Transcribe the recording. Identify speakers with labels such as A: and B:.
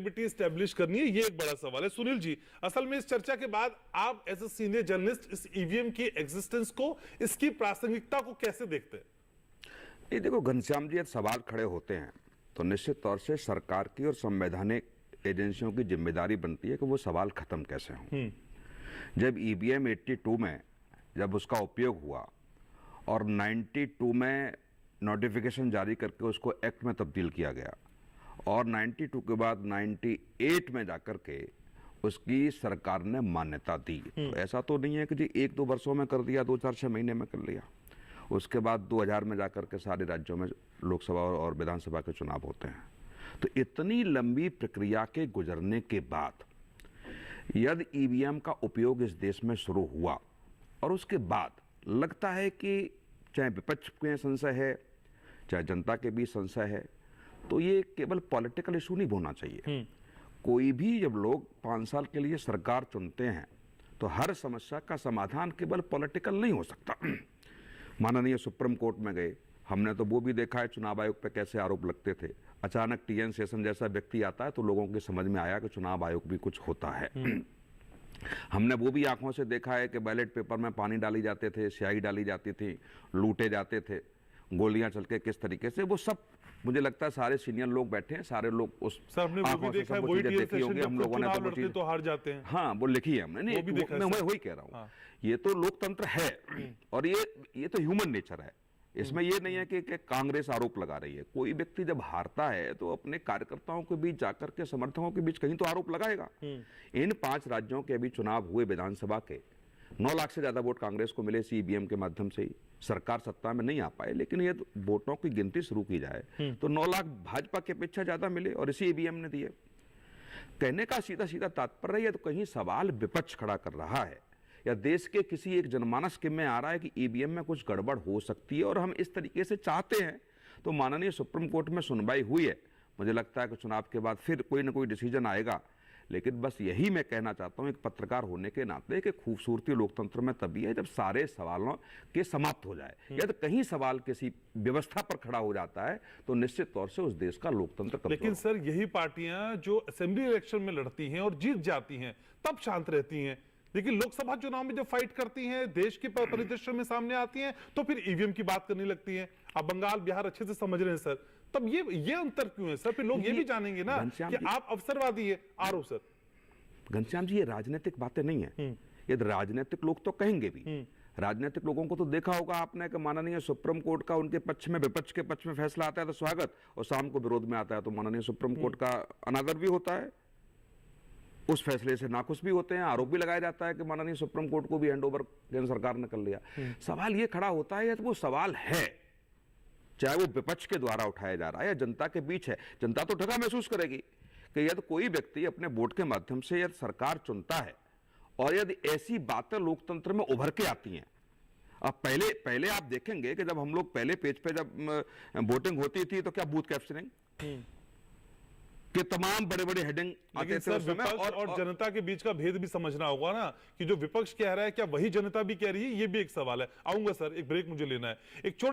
A: Establish करनी है, ये एक बड़ा सवाल है। सुनील जी, असल में इस चर्चा के बाद आप एज ए सीनियर जर्नलिस्ट इस ईवीएम की एग्जिस्टेंस को, इसकी प्रासंगिकता को कैसे देखते हैं?
B: ये देखो घनश्याम जी, सवाल खड़े होते हैं तो निश्चित तौर से सरकार की और संवैधानिक एजेंसियों की जिम्मेदारी बनती है कि वो सवाल खत्म कैसे हों। जब ईवीएम 82 में जब उसका उपयोग हुआ और 92 में नोटिफिकेशन जारी करके उसको एक्ट में तब्दील किया गया और 92 के बाद 98 में जाकर के उसकी सरकार ने मान्यता दी, तो ऐसा तो नहीं है कि जी 1-2 वर्षों में कर दिया, 2-4-6 महीने में कर लिया। उसके बाद 2000 में जाकर के सारे राज्यों में लोकसभा और विधानसभा के चुनाव होते हैं। तो इतनी लंबी प्रक्रिया के गुजरने के बाद यदि ईवीएम का उपयोग इस देश में शुरू हुआ और उसके बाद लगता है कि चाहे विपक्ष में संशय है, चाहे जनता के बीच संशय है, तो ये केवल पॉलिटिकल इशू नहीं होना चाहिए। कोई भी जब लोग 5 साल के लिए सरकार चुनते हैं तो हर समस्या का समाधान केवल पॉलिटिकल नहीं हो सकता। माननीय सुप्रीम कोर्ट में गए, हमने तो वो भी देखा है चुनाव आयोग पे कैसे आरोप लगते थे। अचानक टीएन शेषन जैसा व्यक्ति आता है तो लोगों की समझ में आया कि चुनाव आयोग भी कुछ होता है। हमने वो भी आंखों से देखा है कि बैलेट पेपर में पानी डाली जाते थे, स्याही डाली जाती थी, लूटे जाते थे, गोलियां चल के किस तरीके से, वो सब मुझे लगता है सारे सीनियर लोग बैठे हैं, सारे लोग उस
A: आंखों से सब चीजें देखी होंगी। हम लोगों ने तो हार जाते हैं।
B: हाँ, वो लिखी है हमने, नहीं मैं वही कह रहा हूँ। हाँ। ये तो लोकतंत्र है और ये तो ह्यूमन नेचर है। इसमें ये नहीं है कि कांग्रेस आरोप लगा रही है। कोई व्यक्ति जब हारता है तो अपने कार्यकर्ताओं के बीच जाकर के, समर्थकों के बीच कहीं तो आरोप लगाएगा। इन 5 राज्यों के अभी चुनाव हुए विधानसभा के, 9 लाख से ज्यादा वोट कांग्रेस को मिले ईवीएम के माध्यम से ही। सरकार सत्ता में नहीं आ पाए, लेकिन ये वोटों की गिनती शुरू की जाए तो 9 लाख भाजपा के अपेक्षा ज्यादा मिले और इसी ईवीएम ने दिए। कहने का सीधा सीधा तात्पर्य है तो कहीं सवाल विपक्ष खड़ा कर रहा है या देश के किसी एक जनमानस के में आ रहा है कि ईवीएम में कुछ गड़बड़ हो सकती है और हम इस तरीके से चाहते हैं। तो माननीय सुप्रीम कोर्ट में सुनवाई हुई है, मुझे लगता है कि चुनाव के बाद फिर कोई ना कोई डिसीजन आएगा। लेकिन बस यही मैं कहना चाहता हूं एक पत्रकार होने के नाते कि खूबसूरती लोकतंत्र में तभी है जब सारे सवालों के समाप्त हो जाए। यदि कहीं सवाल किसी व्यवस्था पर खड़ा हो जाता है तो निश्चित तौर से उस देश का लोकतंत्र कमजोर।
A: लेकिन सर, यही पार्टियां जो असेंबली इलेक्शन में लड़ती हैं और जीत जाती हैं तब शांत रहती हैं, लेकिन लोकसभा चुनाव में जब फाइट करती हैं, देश के परिदृश्य में सामने आती हैं, तो फिर ईवीएम की बात करने लगती हैं। अब बंगाल बिहार अच्छे से समझ रहे हैं सर, तब ये अंतर क्यों है सर? फिर लोग ये भी जानेंगे ना कि आप अवसरवादी है। आरो सर
B: घनश्याम जी, ये राजनीतिक बातें नहीं है। ये राजनीतिक लोग तो कहेंगे भी। राजनीतिक लोगों को तो देखा होगा आपने कि माननीय सुप्रीम कोर्ट का उनके पक्ष में, विपक्ष के पक्ष में फैसला आता है तो स्वागत, और शाम को विरोध में आता है तो माननीय सुप्रीम कोर्ट का अनादर भी होता है, उस फैसले से नाखुश भी होते हैं, आरोप भी लगाया जाता है कि माननीय सुप्रीम कोर्ट को भी हैंडओवर केंद्र सरकार ने कर लिया। सवाल ये खड़ा होता है, तो वो सवाल है, चाहे वो विपक्ष के द्वारा उठाया जा रहा है या जनता के बीच है। जनता तो ठगा महसूस करेगी कि यदि कोई व्यक्ति अपने वोट के माध्यम से यदि सरकार चुनता है और यदि ऐसी बातें लोकतंत्र में उभर के आती हैं। अब पहले आप देखेंगे कि जब हम लोग पहले पेज पे जब वोटिंग होती थी तो क्या बूथ कैप्चरिंग के तमाम बड़े बड़े हेडिंग आते थे उस समय,
A: और जनता के बीच का भेद भी समझना होगा ना कि जो विपक्ष कह रहा है क्या वही जनता भी कह रही है, ये भी एक सवाल है। आऊंगा सर, एक ब्रेक मुझे लेना है। एक